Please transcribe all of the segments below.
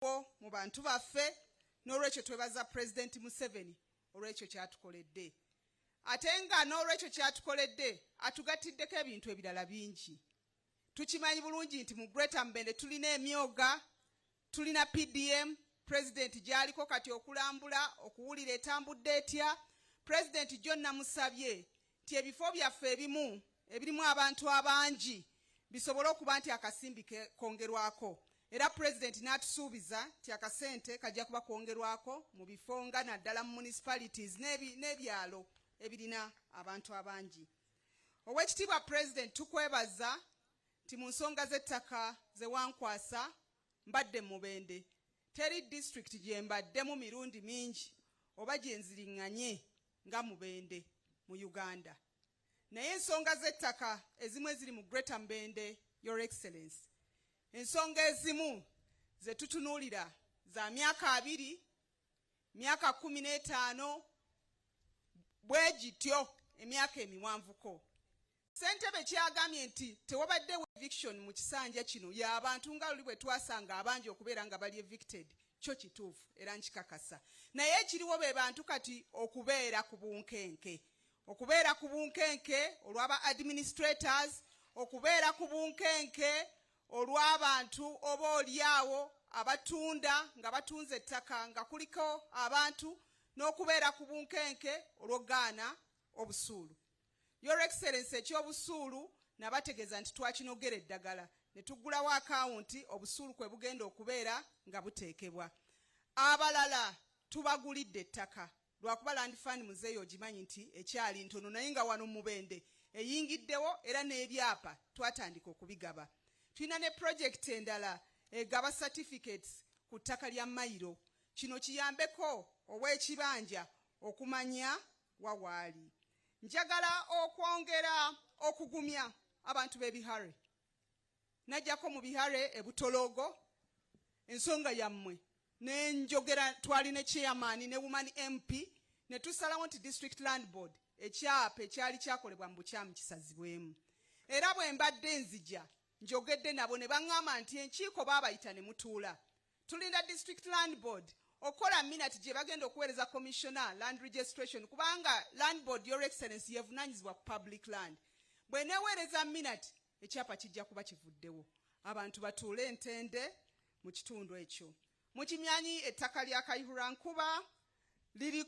mu bantu baffe n'olwekyo twebaza President Museveni olwekyo kyatukoledde. Ate nga n'olwekyo kyatukoledde atugatiddeko ebintu ebirala bingi. Tukimanyi bulungi nti mu Greater Mbende tulina emyoga, tulina PDM, President gy'aliko kati okulambula okuwulira etambudde etya. President John namusabye nti ebifo byaffe ebimu ebirimu abantu abangi bisobole okuba nti akasimbi kongerwako. Era President n'atusuubiza nti akasente kajja kuba kwongerwako mu bifo nga naddala mu municipalities n'ebyalo ebirina abantu abangi. Oweekitiibwa President tukwebaza nti mu nsonga z'ettaka ze wankwasa mbadde Mubende. Teri district gye mbaddemu mirundi mingi oba gye nziriŋŋanye nga Mubende mu Uganda. Naye ensonga z'ettaka ezimu eziri mu Greater Mbende, Your Excellency, ensonga ezimu ze tutunuulira za myaka 2, myaka 15, bwe gityo emyaka emiwanvuko. Ssentebe kyagambye nti tewabaddewo eviction mu kisanja kino y'abantu nga luli bwe twasanga abangi okubeera nga bali evicted. Kyo kituufu era nkikakasa. Naye ekiriwo be bantu kati okubeera ku bunkenke. Okubeera ku bunkenke olw'aba administrators, okubeera ku bunkenke olw'abantu oba olyawo abatunda nga batunze ettaka nga kuliko abantu, n'okubeera ku bunkenke olw'ogaana obusuulu. Your Excellency, ekyobusuulu nabategeeza nti twakinogera eddagala ne tuggulawo akawunti obusuulu kwe bugenda okubeera nga buteekebwa. Abalala tubagulidde ettaka lwakuba Land Fund muzeeyo ogimanyi nti ekyali ntono, naye nga wano Mubende eyingiddewo era n'ebyapa twatandika okubigaba. Tulina ne project endala egaba certificates ku ttaka lya Mayiro. Kino kiyambeko ow'ekibanja okumanya wawaali. Njagala okwongera okugumya abantu b'ebihare. Najjako mu bihare ebutologo ensonga yammwe nenjogera twali ne chairman ne woman MP ne tusalawo nti District Land Board ekyapa ekyali kyakolebwa mu bukyamu kisazibwemu. Era bwe mbadde nzija njogedde nabo ne baŋŋamba nti enkiiko baabayita ne mutuula. Tulinda District Land Board okola minute gye bagenda okuweereza Commissioner Land Registration kubanga Land Board, Your Excellency, yevunaanyizibwa public land. Bwe neweereza minute ekyapa kijja kuba kivuddewo. Abantu batuule entende mu kitundu ekyo. Mukimyanyi ettaka lya Kayihura Nkuba liri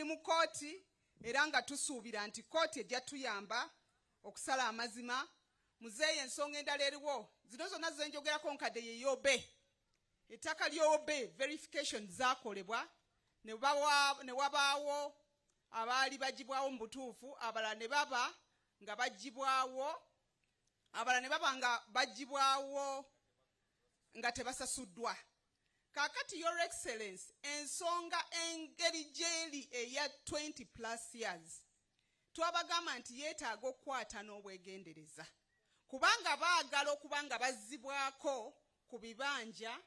mu kooti era nga tusuubira nti kooti ejja tuyamba okusala amazima. Muzeeyo ensonga endala eriwo zino zonna zenjogerako nkadde ye Yobe. Ettaka ly'Obe verification zaakolebwa ne wabaawo abaali bagibwawo mu butuufu, abalala ne baba nga bagibwawo nga tebasasuddwa. Kaakati Your Excellency, ensonga engeri gyeri eya 20+ years twabagamba nti yeetaaga okukwata n'obwegendereza kubanga baagala okuba nga bazzibwako ku bibanja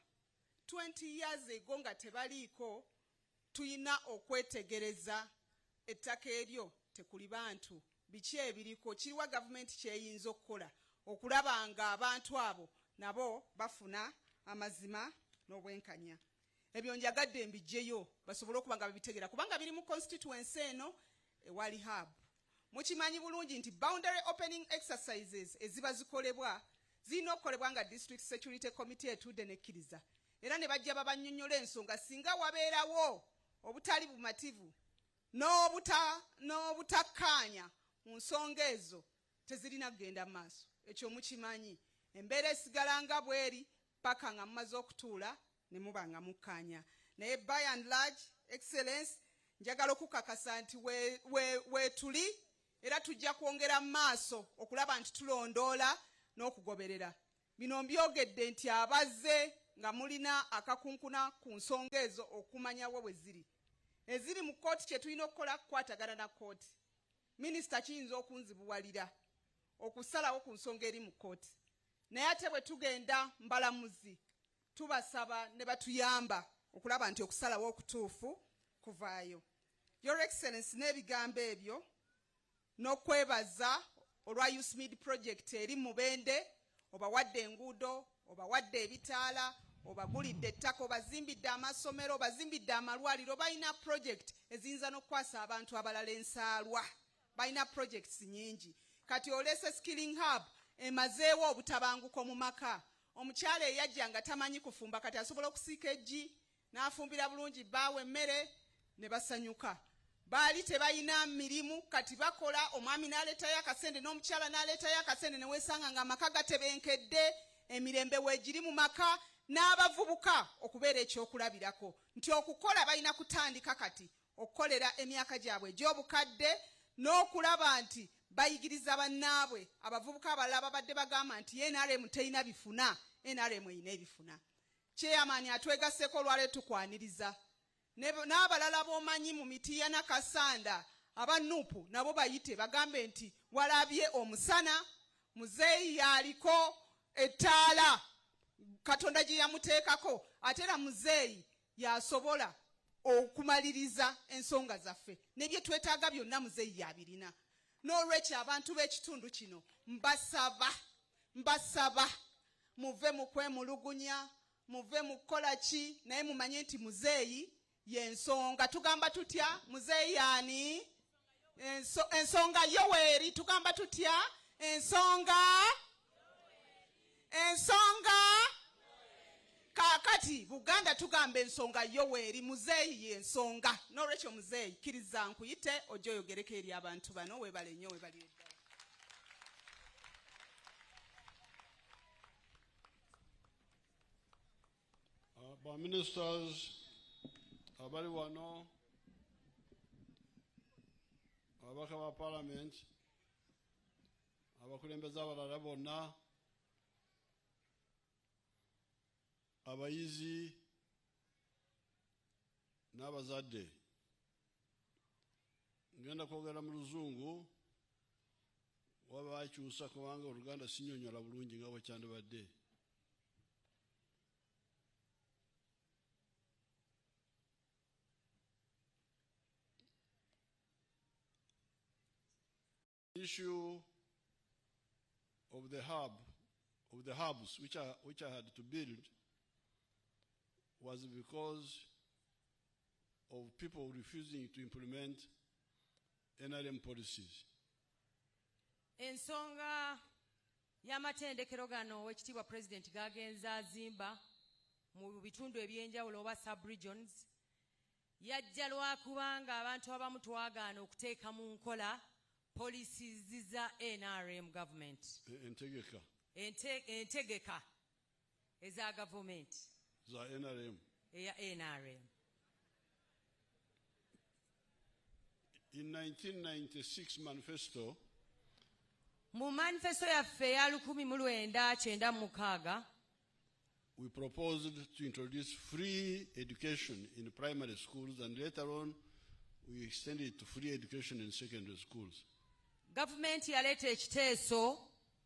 20 years ago nga tebaliiko. Tuyina okwetegereza ettaka eryo tekuli bantu biki ebiriko, kiriwa gavumenti kyeyinza okukola okulaba nga abantu abo nabo bafuna amazima n'obwenkanya. Ebyo njagadde mbijjeyo basobole okuba nga babitegeera kubanga biri mu constituency eno ewali hub. Mukimanyi bulungi nti boundary opening exercises eziba zikolebwa zirina okukolebwa nga District Security Committee etudde nekkiriza. Era ne bajja babannyonnyola ensonga singa wabeerawo obutali bumativu n'obutakkaanya mu nsonga ezo tezirina kugenda mu maaso. Ekyo mukimanyi. Embeera esigala nga bweri paka nga mumaze okutuula ne muba nga mukkaanya. Naye by and large, Excellence, njagala okukakasa nti we tuli era tujja kwongera mu maaso okulaba nti tulondoola n'okugoberera. Bino mbyogedde nti abazze nga mulina akakunkuna ku nsonga ezo okumanyawo bwe ziri. Eziri mu kooti kye tulina okukola kukwatagana na kooti. Minisita kiyinza okunzibuwalira okusalawo ku nsonga eri mu kooti. Naye ate bwe tugenda mbalamuzi tubasaba ne batuyamba okulaba nti okusalawo okutuufu kuvaayo. Your Excellency, n'ebigambo ebyo n'okwebaza olwa USMID project eri Mubende obawadde enguudo obawadde ebitaala, obagulidde ettaka, obazimbidde amasomero, obazimbidde amalwaliro, balina project eziyinza n'okukwasa abantu abalala ensaalwa. Balina projects nyingi. Kati olese skilling hub emazeewo obutabanguko mu maka. Omukyala eyajja nga tamanyi kufumba kati asobola okusiika eggi n'afumbira bulungi bbaawe emmere ne basanyuka. Baali tebalina mirimu kati bakola, omwami n'aleetayo akasente n'omukyala n'aleetayo akasente ne weesanga nga amaka gatebenkedde, emirembe weegiri mu maka, n'abavubuka okubeera ekyokulabirako nti okukola balina kutandika kati okukolera emyaka gyabwe egy'obukadde n'okulaba nti bayigiriza bannaabwe abavubuka abalala babadde bagamba nti NRM terina bifuna, NRM erina ebifuna. Chairman atwegasseko olwaleero tukwaniriza n'abalala b'omanyi mu miti ya Nakasanda aba Nuupu nabo bayite bagambe nti walabye omusana, muzeeyi yaliko ettaala Katonda gye yamuteekako, ate era muzeeyi yasobola okumaliriza ensonga zaffe nebye twetaaga byonna muzeeyi yabirina. N'olwekyo abantu b'ekitundu kino mbasaba muve mu kwemulugunya, muve mu kukola ki, naye mumanye nti muzeeyi y'ensonga. Tugamba tutya muzeeyi yani? Ensonga Yoweri. Tugamba tutya? Ensonga kakati Buganda tugamba ensonga Yoweri, muzeeyi y'ensonga. N'olwekyo muzeeyi kkiriza nkuyite ojja oyogereko eri abantu bano weebale nnyo weebale ddala. Ministers abali wano, ababaka ba Parliament, abakulembeze abalala bonna, abayizi n'abazadde. Ngenda kwogera mu Luzungu waba bakyusa kubanga Oluganda sinyonyola bulungi nga bwe kyandibadde. Issue of the hubs which I had to build was because of people refusing to implement NRM policies. Ensonga y'amatendekero gano Oweekitiibwa President gagenza azimba mu bitundu ebyenjawulo oba sub-regions yajja lwakubanga abantu abamu twagaana okuteeka mu nkola policies za NRM government. Entegeka eza government. Za NRM. Eya NRM. In 1996 manifesto, mu manifesto yaffe ya 1996 we proposed to introduce free education in primary schools, and later on we extended it to free education in secondary schools. Government yaleeta ekiteeso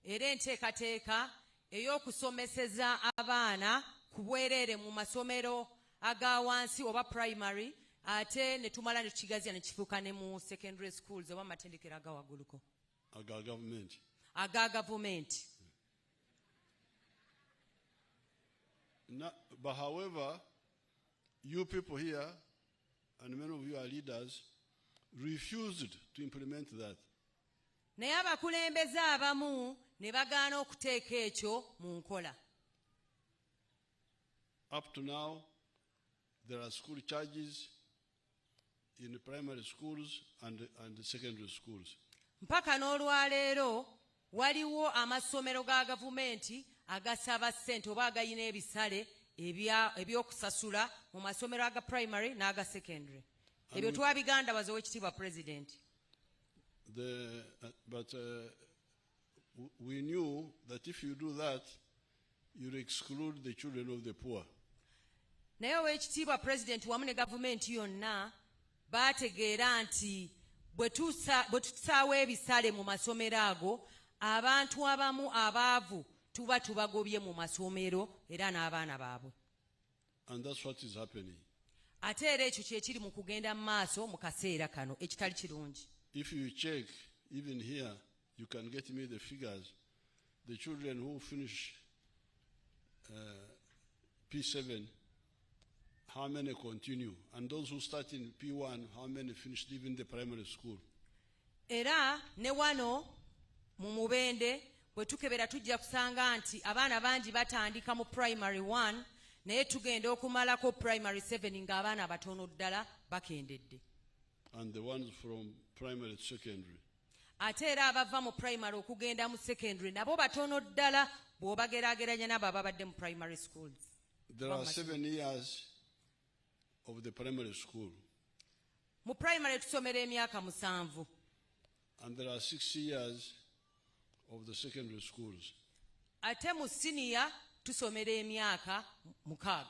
era enteekateeka ey'okusomeseza abaana ku bwereere mu masomero aga wansi oba primary, ate ne tumala ne tukigazya ne kifuuka ne mu secondary schools oba amatendekero aga wagguluko. Aga government. Aga government. But however, you people here, and many of you are leaders, refused to implement that. Naye abakulembeze abamu ne bagaana okuteeka ekyo mu nkola. Up to now, there are school charges in primary schools and secondary schools. Mpaka n'olwaleero waliwo amasomero ga gavumenti agasaba ssente oba agayina ebisale ebyokusasula mu masomero aga primary n'aga secondary. Ebyo twabigandabaza Oweekitiibwa President. But we knew that if you do that, you'll exclude the children of the poor. Naye Oweekitiibwa President wamu ne gavumenti yonna baategeera nti bwe tusaawa ebisale mu masomero ago, abantu abamu abaavu tuba tubagobye mu masomero era n'abaana baabwe. And that's what is happening. Ate era ekyo kye kiri mu kugenda mu maaso mu kaseera kano ekitali kirungi. If you check, even here, you can get me the figures. The children who finish P7, how many continue? And those who start in P1, how many finished even the primary school? Era ne wano mu Mubende bwe tukebera tujja kusanga nti abaana bangi batandika mu primary 1 naye tugenda okumalako primary 7 ng'abaana batono ddala bakendedde. And the ones from primary to secondary. Ate era abava mu primary okugenda mu secondary nabo batono ddala bw'obageraageranya n'abo ababadde mu primary schools. There are 7 years of the primary school. Mu primary tusomera emyaka 7. And there are 6 years of the secondary schools. Ate mu senior tusomera emyaka 6.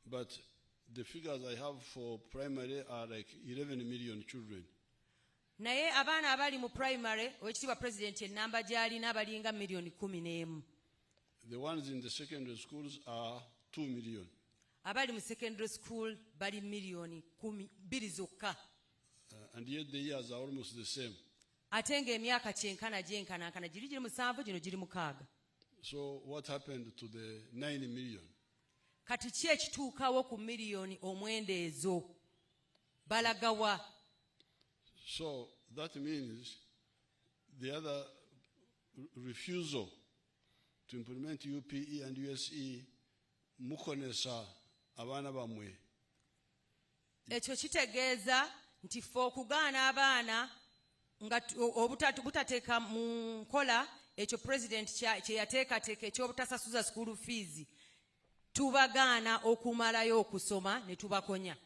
But the figures I have for primary are like 11 million children. Naye abaana abali mu primary owekitiibwa president ennamba gy'alina abalinga miliyoni 11. The ones in the secondary schools are 2 million. Abali mu secondary school bali miliyoni 2 zokka. And yet the years are almost the same. Ate ng'emyaka kyenkana giri mu 7 gino giri mu 6. So what happened to the 9 million? Kati ki ekituukawo ku miliyoni omwenda ezo? Balagawa. So that means the other refusal to implement UPE and USE mukonesa abaana bamwe. Ekyo kitegeeza nti ffe okugaana abaana nga butateeka mu nkola ekyo president kye yateekateeka ekyobutasasuza school fees, tubagaana okumalayo okusoma ne tubakonya.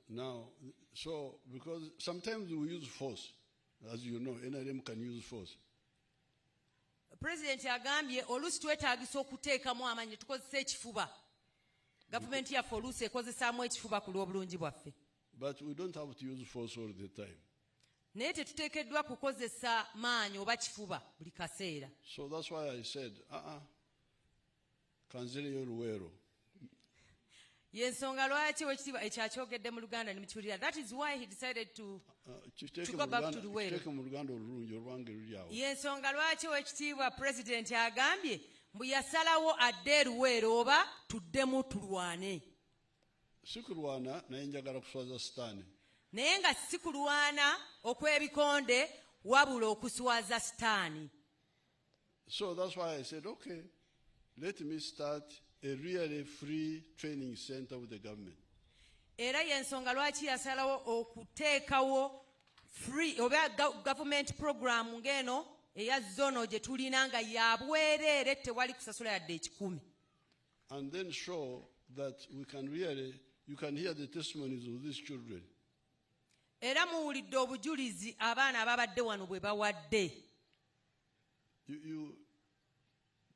Now, so because sometimes we use force, as you know, NRM can use force. President agambye oluusi twetaagisa okuteekamu amaanyi tukozesa ekifuba. Gavumenti yaffe oluusi ekozesaamu ekifuba ku lw'obulungi bwaffe. But we don't have to use force all the time. Naye tetuteekeddwa kukozesa maanyi oba kifuba buli kaseera. So that's why I said, kanzireyo luweero. Yensonga lwaki wekitiibwa ekyakyogedde mu Luganda ne mukiwulira. That is why he decided to go back to Luweero. Yensonga lwaki wekitiibwa president agambye mbu yasalawo adde Luweero oba tuddemu tulwane. Sikulwana naye njagala kuswaza sitaani. Naye nga si kulwana okw'ebikonde wabula okuswaza sitaani. So that's why I said, okay, let me start a really free training center with the government. Era yensonga lwaki yasalawo okuteekawo free oba government program ng'eno eya zono gye tulina nga ya bwereere tewali kusasula yadde 10. And then show that we can really, you can hear the testimonies of these children. Era muwulidde obujulizi abaana ababadde wano bwe bawadde.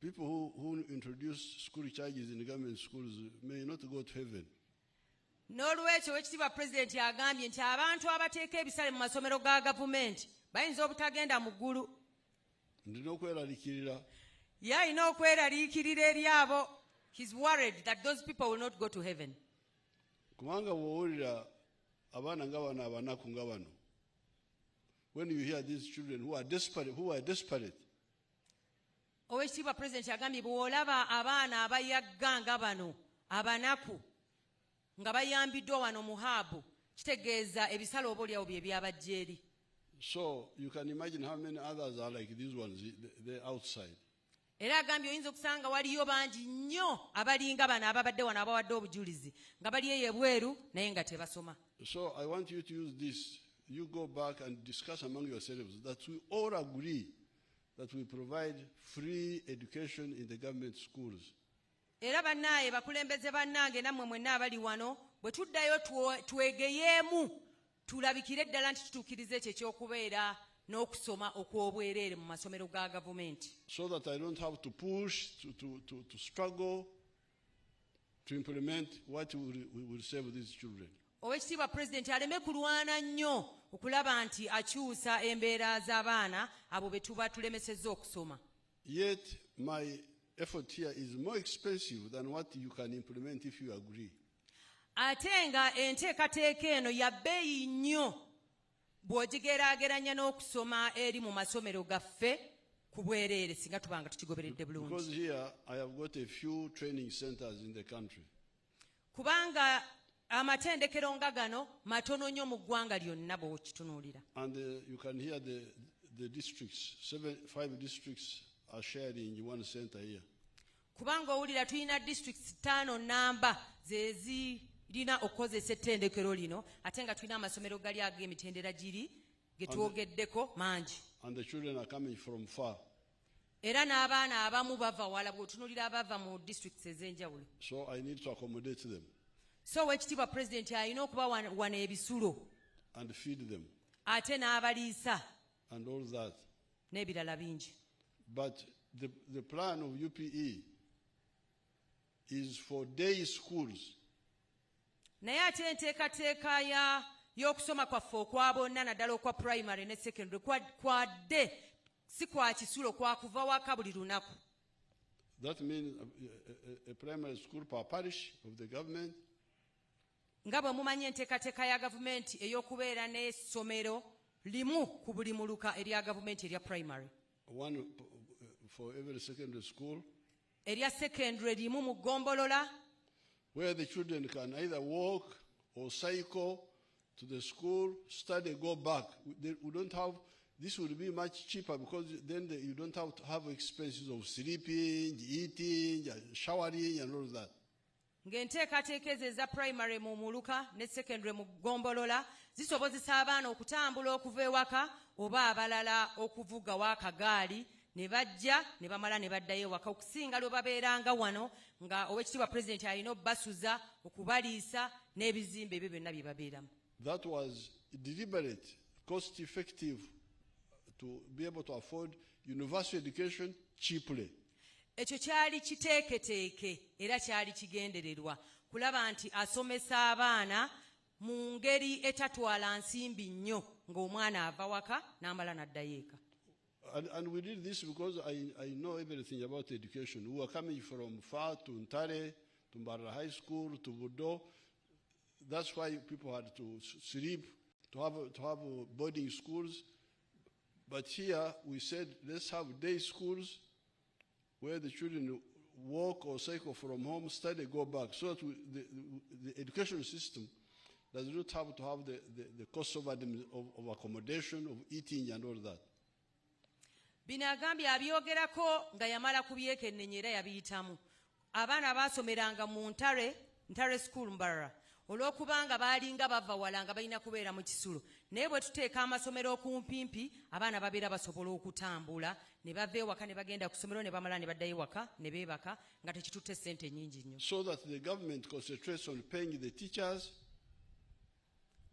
People who introduce school charges in government schools may not go to heaven. N'olwekyo wekitiibwa president agambye nti abantu abateeka ebisale mu masomero ga gavumenti bayinza obutagenda mu ggulu. Ndina okweraliikirira. Ye alina okweraliikirira eri abo. He's worried that those people will not go to heaven. Kubanga bw'owulira abaana nga bano abanaku nga bano, when you hear these children who are desperate, Owekitiibwa president agambye bw'olaba abaana abayagga nga bano abanaku nga bayambiddwa wano mu haabu, kitegeeza ebisale oboolyawo bye byabajja eri. So you can imagine how many others are like these ones, they're outside. Era agambye oyinza okusanga waliyo bangi nnyo abalinga bano ababadde wano abawadde obujulizi nga bali eyo ebweru naye nga tebasoma. So I want you to use this. You go back and discuss among yourselves that we all agree that we provide free education in the government schools. Era bannaaye bakulembeze bannange nammwe mwenna abali wano bwe tuddayo twegeyeemu tulabikire ddala nti tutuukirize ekyo ekyokubeera n'okusoma okw'obwereere mu masomero ga gavumenti. So that I don't have to push, to struggle to implement what we will save these children. Owekitiibwa president aleme kulwana nnyo okulaba nti akyusa embeera z'abaana abo be tuba tulemesezza okusoma. Yet my effort here is more expensive than what you can implement if you agree. Ate nga enteekateeka eno ya bbeeyi nnyo bw'ogigeraageranya n'okusoma eri mu masomero gaffe ku bwereere singa tubanga tukigoberedde Because bulungi. here I have got a few training centers in the country. Kubanga amatendekero nga gano matono nnyo mu ggwanga lyonna bw'okitunuulira. And you can hear the districts, 5 districts are sharing one center here. Kubanga owulira tulina districts 5 namba ze zirina okukozesa ettendekero lino ate nga tulina amasomero gali ag'emitendera giri ge twogeddeko mangi. And the children are coming from far. Era n'abaana abamu bava wala bw'otunuulira abava mu districts ez'enjawulo. So I need to accommodate them So weekitiibwa pulezidenti alina okuba wana ebisulo and feed them ate n'abaliisa and all that. n'ebirala bingi. But the plan of UPE is for day schools. Naye ate enteekateeka y'okusoma kwaffe okwa bonna naddala okwa primary ne secondary kwadde si kwa kisulo kwa kuva waka buli lunaku. That means a primary school per parish of the government. Nga bwe mumanyi enteekateeka ya gavumenti ey'okubeera n'essomero limu ku buli muluka erya gavumenti erya primary. One for every secondary school. Erya secondary limu mu ggombolola. Where the children can either walk or cycle to the school, study, go back. We don't have, this would be much cheaper because then you don't have to have expenses of sleeping, eating, showering and all that. Ng'enteekateeka ezo eza primary mu muluka ne secondary mu ggombolola zisobozesa abaana okutambula okuva ewaka oba abalala okuvuga w'akagaali ne bajja ne bamala ne baddayo ewaka okusinga lwe babeeranga wano nga owekitiibwa pulezidenti alina obbasuza okubaliisa n'ebizimbe ebyo byonna bye babeeramu. That was deliberate, cost effective to be able to afford university education cheaply. Ekyo kyali kiteeketeeke era kyali kigendererwa kulaba nti asomesa abaana mu ngeri etatwala nsimbi nnyo ng'omwana ava waka n'amala n'addayo eka. And we did this because I know everything about education. We were coming from far to Ntare, to Mbarara High School, to Budo. That's why people had to sleep, to have boarding schools. But here we said, let's have day schools where the children walk or cycle from home, study, go back. So that the education system does not have to have the cost of accommodation, of eating and all that. Bino agambye abyogerako nga yamala kubyekennenya era yabiyitamu. Abaana baasomeranga mu Ntare School Mbarara olw'okubanga baalinga bava wala nga balina kubeera mu kisulo. Naye bwe tuteeka amasomero okumpimpi abaana babeera basobola okutambula ne bava ewaka ne bagenda ku ssomero ne bamala ne baddayo ewaka ne beebaka nga tekitutte ssente nnyingi nnyo. So that the government concentrates on paying the teachers.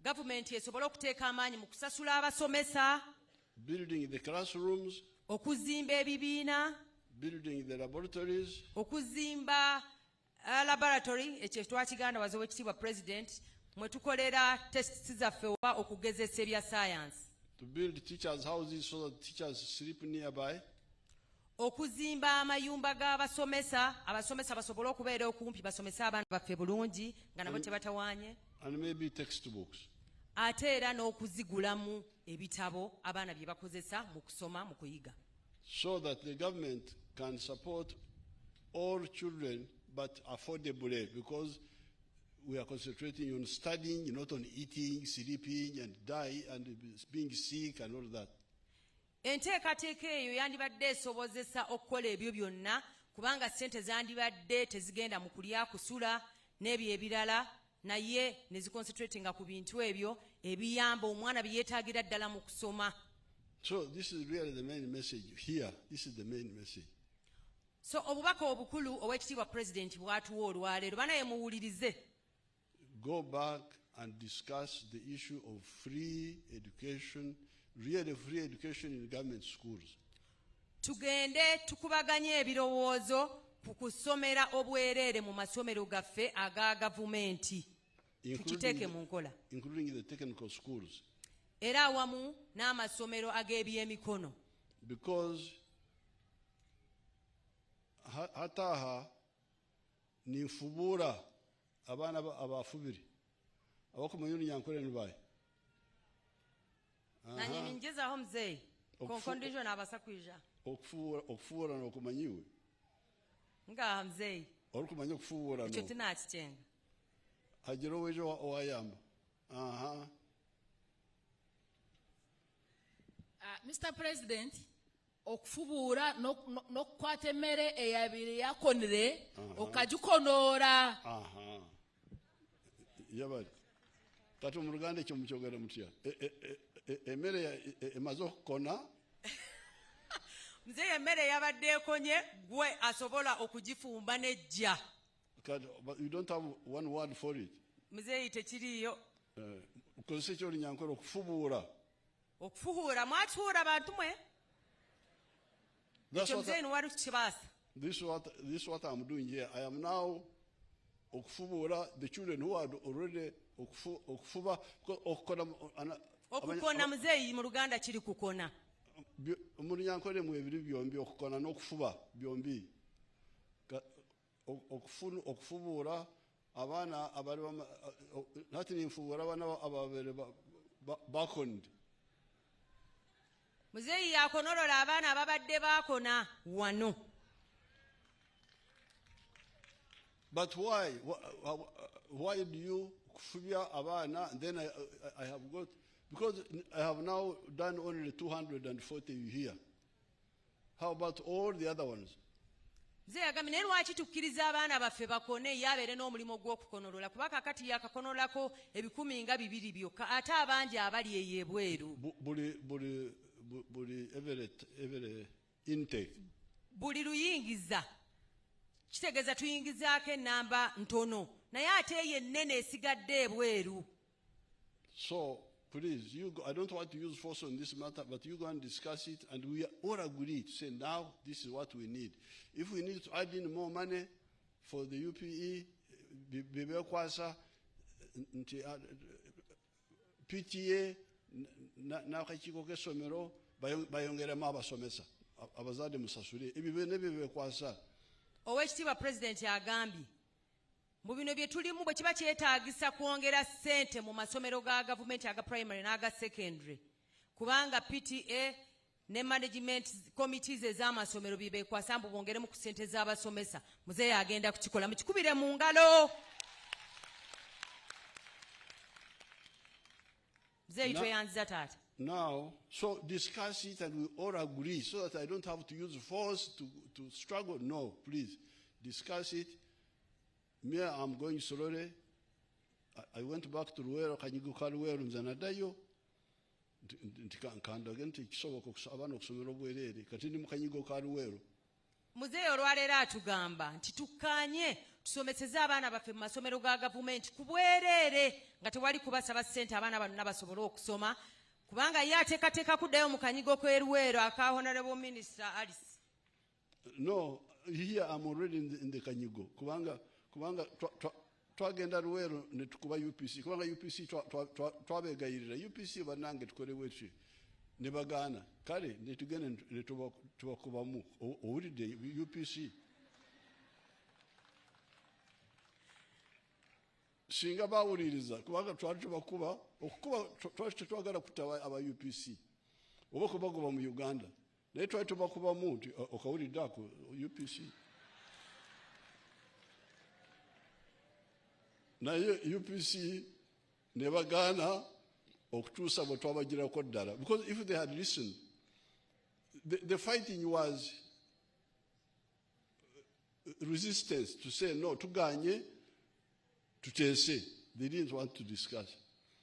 Gavumenti esobole okuteeka amaanyi mu kusasula abasomesa, Building the classrooms, okuzimba ebibiina, building the laboratories, okuzimba laboratory ekyo twakiganda wazo w'ekitiibwa president mwe tukolera tests zaffe oba okugezesa ebya science. to build teachers' houses so that teachers sleep nearby, Okuzimba amayumba g'abasomesa, abasomesa basobole okubeera okumpi basomese abaana baffe bulungi nga nabo tebatawaanye. and maybe textbooks. Ate era n'okuzigulamu ebitabo abaana bye bakozesa mu kusoma mu kuyiga. So that the government can support all children but affordably, because we are concentrating on studying, not on eating, sleeping, and die, and being sick, and all that. Enteekateeka eyo yandibadde esobozesa okukola ebyo byonna kubanga ssente zandibadde tezigenda mu kulya kusula n'ebyo ebirala naye ne ziconcentratinga ku bintu ebyo ebiyamba omwana bye yeetaagira ddala mu kusoma. So this is really the main message here. This is the main message. So obubaka obukulu ow'ekitiibwa pulezidenti bw'atuwa olwaleero banaye muwulirize. Go back and discuss the issue of free education, really free education in government schools. Tugende tukubaganye ebirowoozo ku kusomera obwereere mu masomero gaffe aga gavumenti. Tukiteeke mu nkola. Including the technical schools. Era awamu n'amasomero ag'ebyemikono. Because hataha ninfubura abana abafubiri abakumanyoni nyankore nibaye Nanye ningezaho mzee. Konkondijo n'abasakwija. okufuura n'okumanyiwe nga mzeeyi olukumanya okufuura ekyo tinakikyenga hagira owejo owayamba Mr. President, okufubuura n'okukwata emmere eyabire yakonere okagikonoora. Yabali kati mu Luganda ekyo mukyogera mutya emmere emaze okukona mzeeyi emmere yabadde ekonye gwe asobola okugifumba nejja. But you don't have one word for it. Mzeeyi tekiriyo. Ukozesa ekyolinyankole okufubuura. Okufubuura mwakifuura bantu mwe. Mzeeyi wali kukibaasa. This is what I'm doing here. I am now okufubuura the children who are already okufuba okukona mzeeyi mu Luganda kiri kukona. Mulunyankole mu ebiri byombi okukona n'okufuba byombi. Okufubuura abaana abali nati ninfubuura abaana ababere bakonde. Mzeeyi yakonolola abaana ababadde bakona wano. But why do you kufubya abana? Then I have got, because I have now done only 240 here. How about all the other ones? Mzeeyi agambye naye lwaki tukkiriza abaana baffe bakone yabeere n'omulimu gw'okukonolola kuba kakati yakakonolako 120 byokka ate abangi abali eyo ebweru. Buli every intake. Buli luyingiza kitegeeza tuyingizaako ennamba ntono naye ate eyo ennene esigadde ebweru. So please, I don't want to use force on this matter, but you go and discuss it, and we all agree to say now this is what we need. If we need to add in more money for the UPE, Bibekwasa, PTA, n'akakiiko k'essomero bayongeremu abasomesa abazadde musasule ebyo nebibekwasa. Oweekitiibwa Pulezidenti agambye mu bino bye tulimu bwe kiba kyetaagisa kwongera ssente mu masomero ga gavumenti aga primary n'aga secondary kubanga PTA ne management committees ez'amasomero bibekwasa mbu bongeremu ku ssente z'abasomesa. Muzeeyi agenda kukikola mukikubire mu ngalo. Muzeeyi tweyanziza taata. Now, so discuss it and we all agree so that I don't have to use force to struggle. No, please, discuss it. Me, I'm going slowly. I went back to Luwero, Kanyigo Kaluwero, Nzanadayo. Nkandage nti kisoboka abaana okusomera obwereere kati ndi mu Kanyigo Kaluwero. Muzeeyi olwaleero atugamba nti tukkaanye tusomeseze abaana baffe mu masomero ga gavumenti ku bwereere nga tewali kubasaba ssente abaana bano basobole okusoma kubanga ye ateekateeka kuddayo mu Kanyigo k'Eruweero aka Honorable Minister Alice. No, here I'm already in the Kanyigo kubanga twagenda Luweero ne tukuba UPC kubanga UPC twabegayirira UPC banange tukole wetwe ne bagaana kale ne tugende ne tubakubamu owulidde UPC singa bawuliriza kubanga twali tubakuba okukuba twali tetwagala kutta aba UPC oba kubagoba mu Uganda naye twali tubakubamu nti okawulidde ako UPC naye UPC ne bagaana okutuusa bwe twabagirako ddala because if they had listened the fighting was resistance to say no tuganye tuteese. They didn't want to discuss.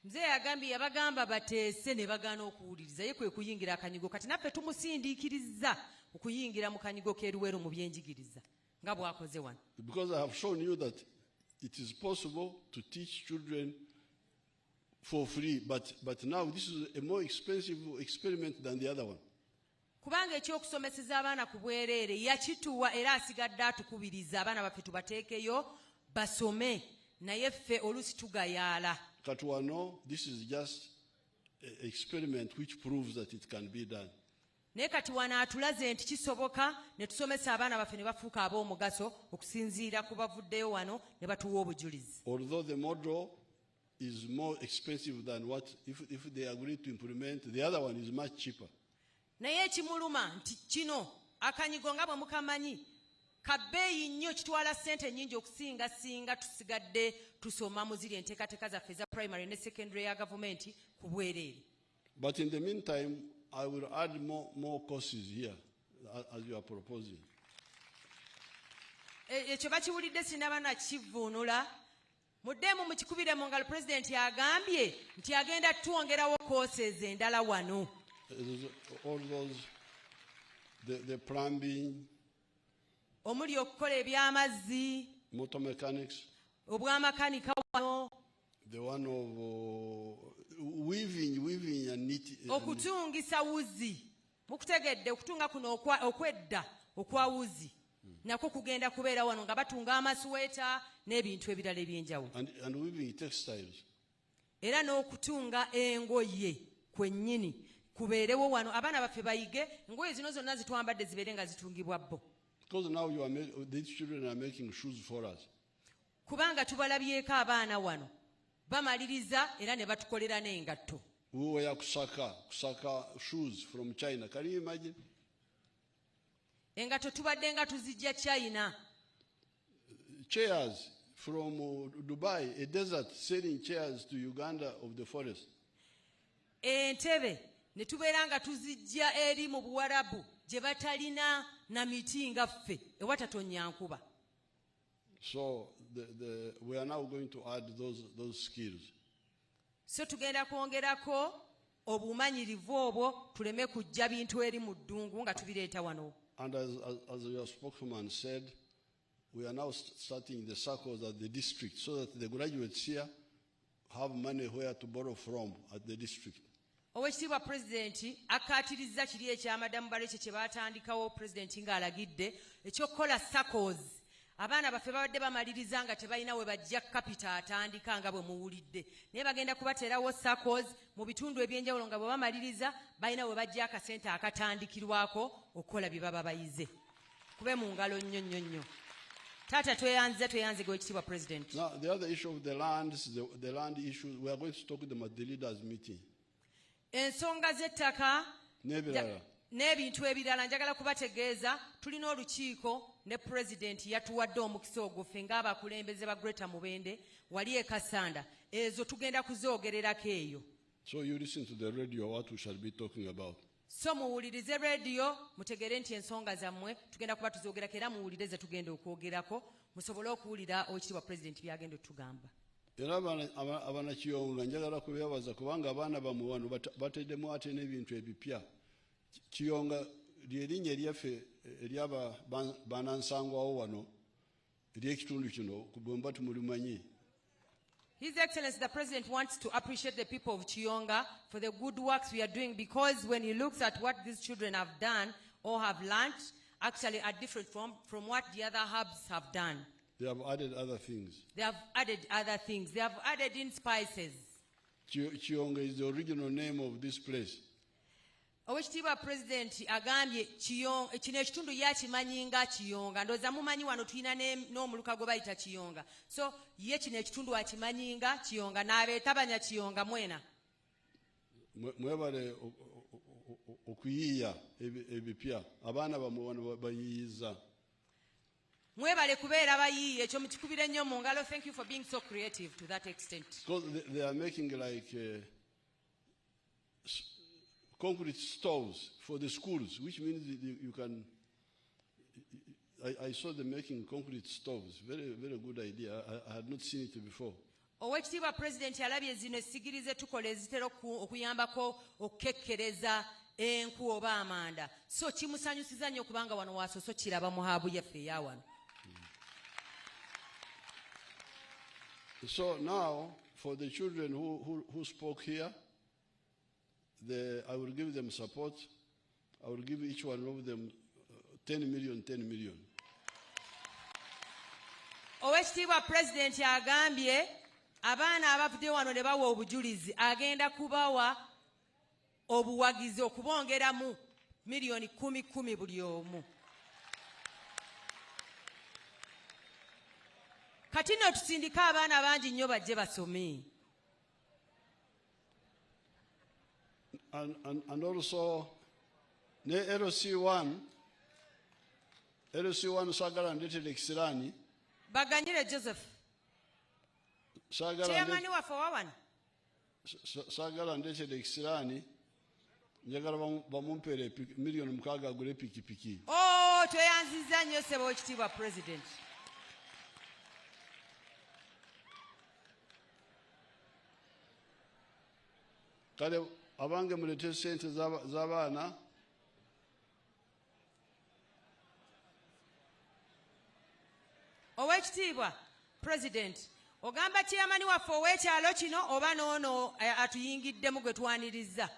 Mzeeyi agambye yabagamba bateese ne bagaana okuwuliriza ye kwe kuyingira akanyigo kati naffe tumusindiikiriza okuyingira mu Kanyigo k'Eruweero mu byenjigiriza nga bw'akoze wano. Because I have shown you that it is possible to teach children for free, but now this is a more expensive experiment than the other one. Kubanga ekyokusomeseza abaana ku bwereere yakituwa era asigadde atukubiriza abaana baffe tubateekeyo basome naye ffe oluusi tugayaala. Kati wano, this is just an experiment which proves that it can be done. Naye kati wano atulaze nti kisoboka ne tusomesa abaana baffe ne bafuuka ab'omugaso okusinziira ku bavuddeyo wano ne batuwa obujulizi. Although the model is more expensive than what if they agree to implement, the other one is much cheaper. naye ekimuluma nti kino akanyigo nga bwe mukamanyi kabbeeyi nnyo kitwala ssente nnyingi okusinga singa tusigadde tusoma mu ziri enteekateeka zaffe eza primary ne secondary ya gavumenti ku bwereere. But in the meantime, I will add more courses here, as you are proposing. Ekyo bakiwulidde sinaba nakivvuunula. Muddemu mukikubire mu ngalo pulezidenti agambye nti agenda twongerawo courses endala wano. All those, the plumbing, omuli okukola ebyamazzi, motor mechanics, obwamakanika wano, the one of weaving and knitting. Okutungisa wuzi. Mukutegedde okutunga kuno okwedda okwa wuzi. Nako kugenda kubeera wano nga batunga amasweta n'ebintu ebirala ebyenjawulo. And weaving textiles. Era n'okutunga engoye kwennyini kubeerewo wano abaana baffe bayige engoye zino zonna zitwambadde zibeere nga zitungibwa bo. Because now these children are making shoes for us. Kubanga tubalabyeko abaana wano bamaliriza era ne batukolera n'engatto. We were kusaka shoes from China. Can you imagine? Engatto tubadde nga tuzijja China. Chairs from Dubai, a desert, selling chairs to Uganda of the forest. Entebe ne tubeera nga tuzijja eri mu Buwarabu gye batalina na miti nga ffe ewatatonya nkuba. So we are now going to add those skills. So tugenda kwongerako obumanyirivu obwo tuleme kujja bintu eri mu ddungu nga tubireeta wano. And as your spokesman said, we are now starting the circles at the district so that the graduates here have money where to borrow from at the district. Owekitiibwa pulezidenti akkaatirizza kiri ekyamadamu balekye kye baatandikawo pulezidenti ng'alagidde ekyokukola circles. Abaana baffe babadde bamaliriza nga tebalina we bajja kapita atandika nga bwe muwulidde. Naye bagenda kubateerawo circles mu bitundu ebyenjawulo nga bwe bamaliriza balina we bajja akasente akatandikirwako okukola bye baba bayize. Kube mu ngalo nnyo nnyo nnyo. Taata tweyanze gw'ekitiibwa pulezidenti. Now, the other issue of the land issue, we are going to talk to them at the leaders' meeting. Ensonga z'ettaka N'ebirala. n'ebintu ebirala njagala kubategeeza tulina olukiiko ne pulezidenti yatuwadde omukisa ogwo ffe ng'abakulembeze ba Greater Mubende wali e Kasanda. Ezo tugenda kuzoogererako eyo. So you listen to the radio what we shall be talking about. So muwulirize radio mutegere nti ensonga zammwe tugenda kuba tuzoogerako era muwulire ze tugenda okwogerako musobole okuwulira owekitiibwa pulezidenti byagenda otugamba. Era abannakiyonga njagala kubeebaza kubanga abaana bamwe wano bateddemu ate n'ebintu ebipya. Kiyonga ly'erinnya eryaffe eryaba banansangwawo wano ery'ekitundu kino bwe mba tumulimanyi. His Excellency the President wants to appreciate the people of Chiyonga for the good works we are doing, because when he looks at what these children have done or have learned, actually are different from what the other hubs have done. They have added other things. They have added other things. They have added in spices. Chiyonga is the original name of this place. Owekitiibwa pulezidenti agambye kino ekitundu yakimanyi nga Kiyonga. Ndowooza mumanyi wano tulina n'omuluka gwe bayita Kiyonga. So ye kino ekitundu akimanyi nga Kiyonga n'abeetabanya Kiyonga mwena. Mwebale okuyiiya ebipya. Abaana bamwe wano bayiyiza. Mwebale kubeera bayiiya ekyo mukikubire nnyo mu ngalo. Thank you for being so creative to that extent. Because they are making like concrete stoves for the schools, which means you can. I saw them making concrete stoves. Very, very good idea. I had not seen it before. Owekitiibwa pulezidenti alabye zino essigiri ze tukola ezitera okuyambako okukekkereza enku oba amanda. So kimusanyusiza nnyo kubanga wano waasoso kiraba mu haabu yaffe eya wano. So now, for the children who spoke here, I will give them support. I will give each one of them 10 million. Owekitiibwa pulezidenti agambye abaana abavudde wano ne bawa obujulizi agenda kubawa obuwagizi okubongeramu miliyoni 10 buli omu. Kati nno tusindika abaana bangi nnyo bajje basome. And also, ne LC1 sagala ndetere ekisirani baganyire Joseph chairman waffe wawano sagala ndetere ekisirani njagala bamumpere milioni 6 agule pikipiki. Oh, tweyanziza nnyo ssebo ekitiibwa president. Kale abange mulete sente z'abaana Owekitiibwa president ogamba chairman waffe ow'ekyalo kino oba noono atuyingiddemu gwe twaniriza?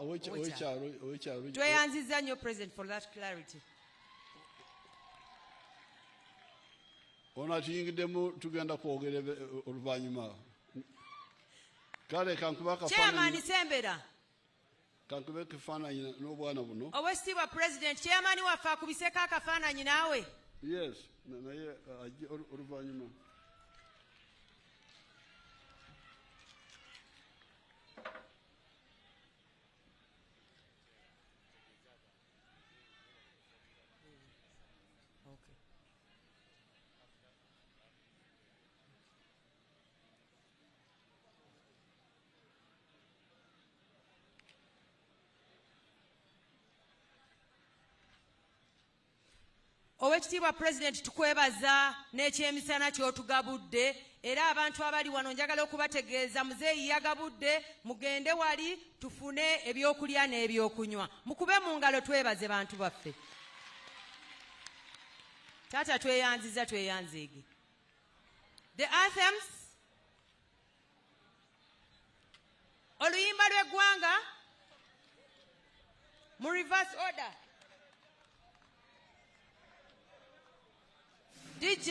ow'ekyalo tweyanziza nnyo president for that clarity. ono atuyingiddemu tugenda kwogera oluvannyuma. Kale kankuba chairman Sembera kankube ekifaananyi n'obwana buno. Owekitiibwa president chairman waffe akubiseko akafaananyi naawe? Yes, naye oluvannyuma. Owekitiibwa president tukwebaza n'ekyemisana ky'otugabudde era abantu abali wano njagala okubategeeza muzeeyi yagabudde mugende wali tufune ebyokulya n'ebyokunywa. Mukube mu ngalo twebaze bantu baffe. Taata tweyanziza tweyanzeege. The anthems oluyimba lw'eggwanga mu reverse order. DJ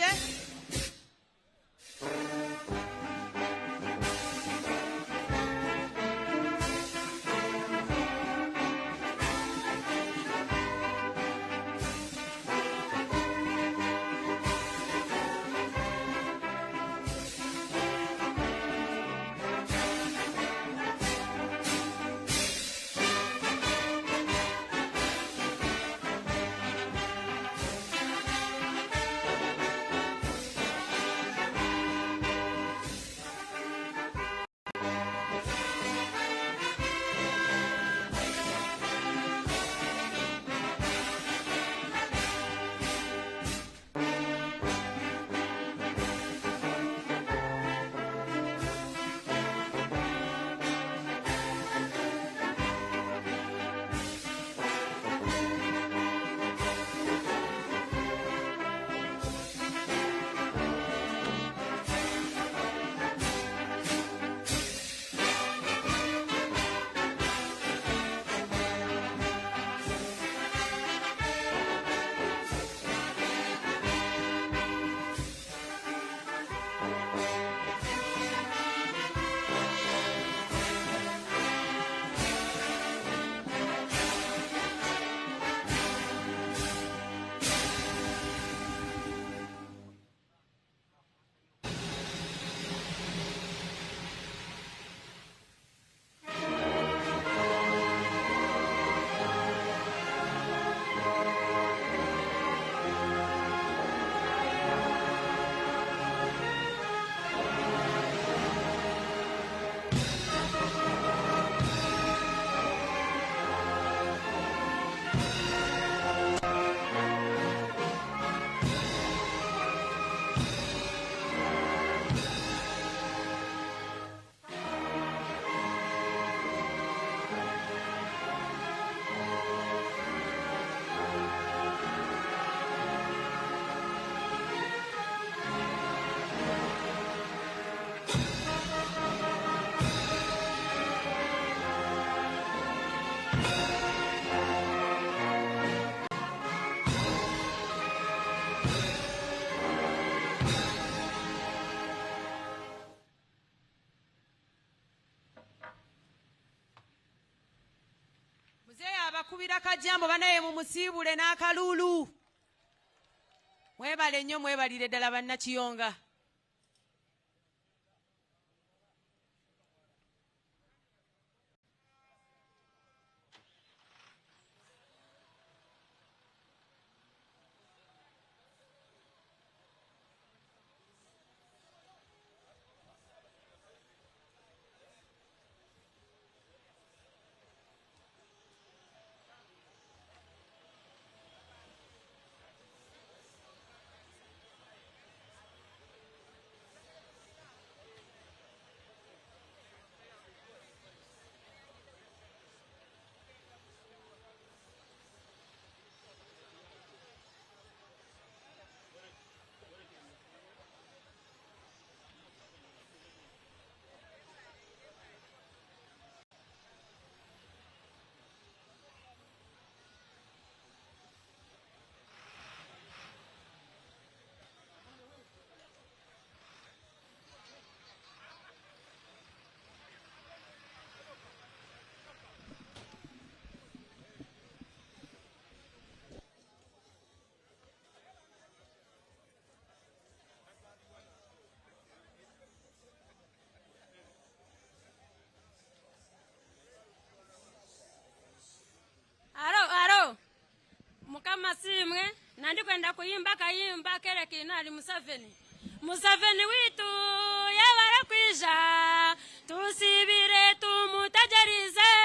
kubira kajambo banaye mu musiibule n'akalulu. Mwebale nnyo mwebalire ddala bannakiyonga. masimwe nandi kwenda kuyimba kayimba kele kinali Museveni witu